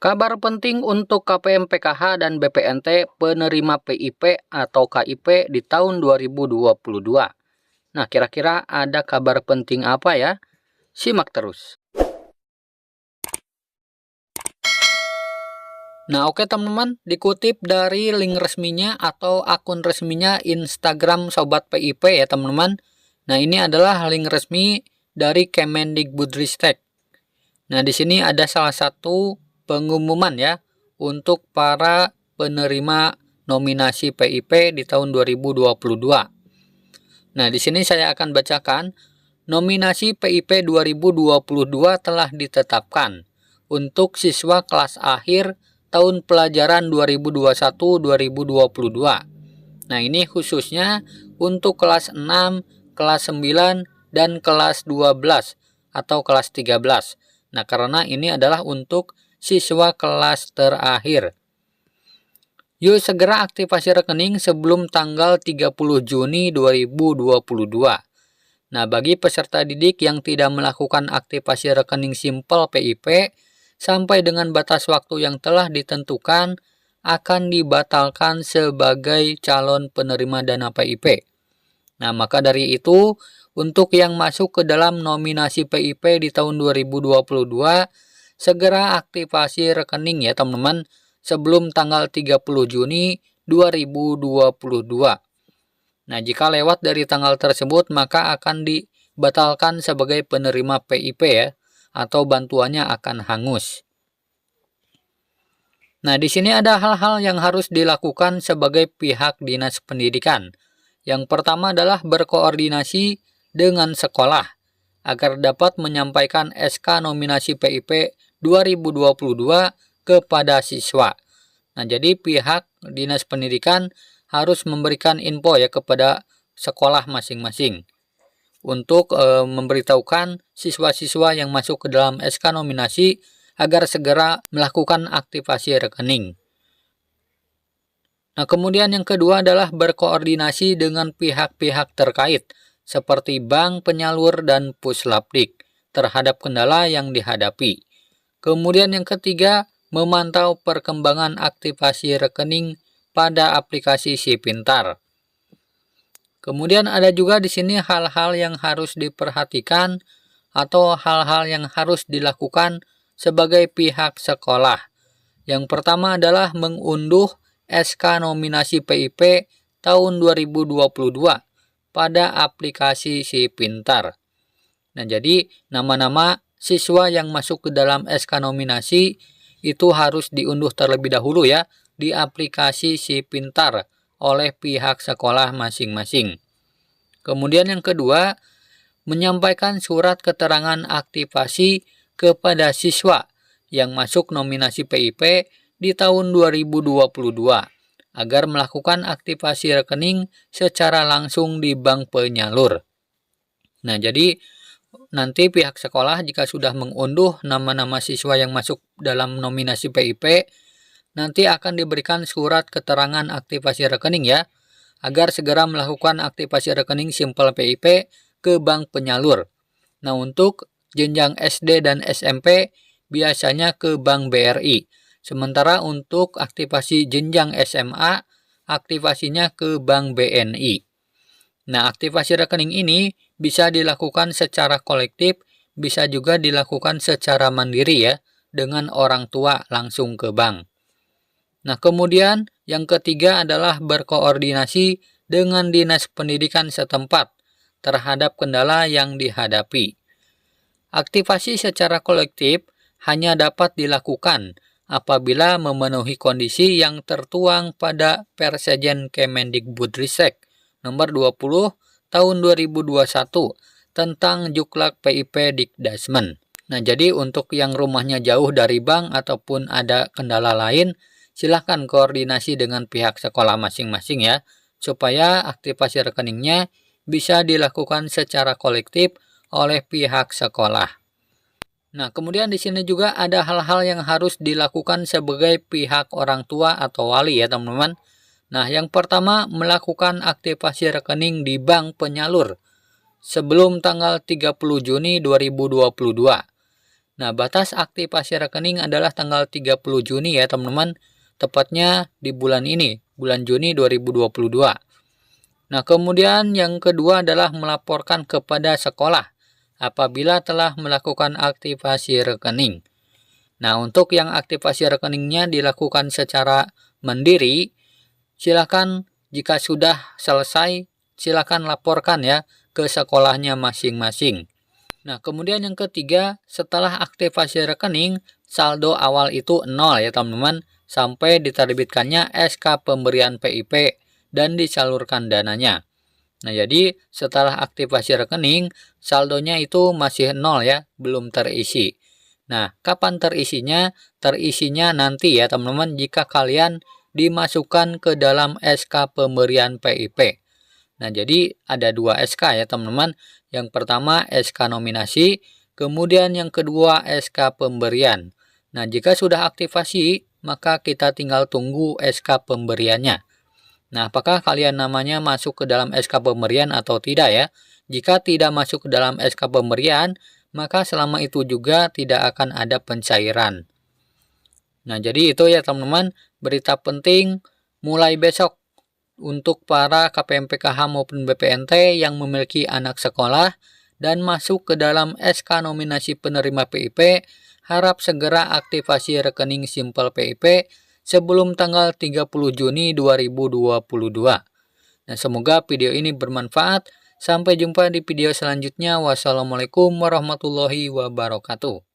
Kabar penting untuk KPM PKH dan BPNT penerima PIP atau KIP di tahun 2022. Nah, kira-kira ada kabar penting apa ya? Simak terus. Nah, oke teman-teman, dikutip dari link resminya atau akun resminya Instagram Sobat PIP ya teman-teman. Nah, ini adalah link resmi dari Kemendikbudristek. Nah, di sini ada salah satu pengumuman ya untuk para penerima nominasi PIP di tahun 2022. Nah, di sini saya akan bacakan nominasi PIP 2022 telah ditetapkan untuk siswa kelas akhir tahun pelajaran 2021-2022. Nah, ini khususnya untuk kelas 6, kelas 9, dan kelas 12 atau kelas 13. Nah, karena ini adalah untuk siswa kelas terakhir. Yuk segera aktivasi rekening sebelum tanggal 30 Juni 2022. Nah, bagi peserta didik yang tidak melakukan aktivasi rekening simpel PIP sampai dengan batas waktu yang telah ditentukan akan dibatalkan sebagai calon penerima dana PIP. Nah, maka dari itu, untuk yang masuk ke dalam nominasi PIP di tahun 2022, segera aktivasi rekening ya teman-teman sebelum tanggal 30 Juni 2022. Nah, jika lewat dari tanggal tersebut maka akan dibatalkan sebagai penerima PIP ya, atau bantuannya akan hangus. Nah, di sini ada hal-hal yang harus dilakukan sebagai pihak Dinas Pendidikan. Yang pertama adalah berkoordinasi dengan sekolah agar dapat menyampaikan SK nominasi PIP 2022 kepada siswa. Nah, jadi pihak Dinas Pendidikan harus memberikan info ya kepada sekolah masing-masing untuk memberitahukan siswa-siswa yang masuk ke dalam SK nominasi agar segera melakukan aktivasi rekening. Nah, kemudian yang kedua adalah berkoordinasi dengan pihak-pihak terkait seperti bank, penyalur, dan puslapdik terhadap kendala yang dihadapi. Kemudian yang ketiga, memantau perkembangan aktivasi rekening pada aplikasi Si Pintar. Kemudian ada juga di sini hal-hal yang harus diperhatikan atau hal-hal yang harus dilakukan sebagai pihak sekolah. Yang pertama adalah mengunduh SK nominasi PIP tahun 2022 pada aplikasi Si Pintar. Nah, jadi nama-nama siswa yang masuk ke dalam SK nominasi itu harus diunduh terlebih dahulu ya di aplikasi Si Pintar oleh pihak sekolah masing-masing. Kemudian yang kedua, menyampaikan surat keterangan aktivasi kepada siswa yang masuk nominasi PIP di tahun 2022 agar melakukan aktivasi rekening secara langsung di bank penyalur. Nah, jadi nanti pihak sekolah jika sudah mengunduh nama-nama siswa yang masuk dalam nominasi PIP, nanti akan diberikan surat keterangan aktivasi rekening ya, agar segera melakukan aktivasi rekening simpel PIP ke bank penyalur. Nah, untuk jenjang SD dan SMP biasanya ke Bank BRI. Sementara untuk aktivasi jenjang SMA, aktivasinya ke Bank BNI. Nah, aktivasi rekening ini bisa dilakukan secara kolektif, bisa juga dilakukan secara mandiri ya, dengan orang tua langsung ke bank. Nah, kemudian yang ketiga adalah berkoordinasi dengan Dinas Pendidikan setempat terhadap kendala yang dihadapi. Aktivasi secara kolektif hanya dapat dilakukan apabila memenuhi kondisi yang tertuang pada Persejen Kemendikbudristek nomor 20 tahun 2021 tentang Juklak PIP Dikdasmen. Nah, jadi untuk yang rumahnya jauh dari bank ataupun ada kendala lain, silahkan koordinasi dengan pihak sekolah masing-masing ya, supaya aktivasi rekeningnya bisa dilakukan secara kolektif oleh pihak sekolah. Nah, kemudian di sini juga ada hal-hal yang harus dilakukan sebagai pihak orang tua atau wali ya teman-teman. Nah, yang pertama melakukan aktivasi rekening di bank penyalur sebelum tanggal 30 Juni 2022. Nah, batas aktivasi rekening adalah tanggal 30 Juni ya teman-teman, tepatnya di bulan ini, bulan Juni 2022. Nah, kemudian yang kedua adalah melaporkan kepada sekolah apabila telah melakukan aktivasi rekening. Nah, untuk yang aktivasi rekeningnya dilakukan secara mandiri, silakan jika sudah selesai, silakan laporkan ya ke sekolahnya masing-masing. Nah, kemudian yang ketiga, setelah aktivasi rekening, saldo awal itu 0 ya teman-teman, sampai diterbitkannya SK pemberian PIP dan disalurkan dananya. Nah, jadi setelah aktivasi rekening, saldonya itu masih 0 ya, belum terisi. Nah, kapan terisinya? Terisinya nanti ya teman-teman jika kalian dimasukkan ke dalam SK pemberian PIP. Nah, jadi ada 2 SK ya teman-teman. Yang pertama SK nominasi, kemudian yang kedua SK pemberian. Nah, jika sudah aktivasi, maka kita tinggal tunggu SK pemberiannya. Nah, apakah kalian namanya masuk ke dalam SK pemberian atau tidak ya? Jika tidak masuk ke dalam SK pemberian, maka selama itu juga tidak akan ada pencairan. Nah, jadi itu ya teman-teman, berita penting mulai besok untuk para KPMPKH maupun BPNT yang memiliki anak sekolah dan masuk ke dalam SK nominasi penerima PIP, harap segera aktivasi rekening Simpel PIP sebelum tanggal 30 Juni 2022. Nah, semoga video ini bermanfaat. Sampai jumpa di video selanjutnya. Wassalamualaikum warahmatullahi wabarakatuh.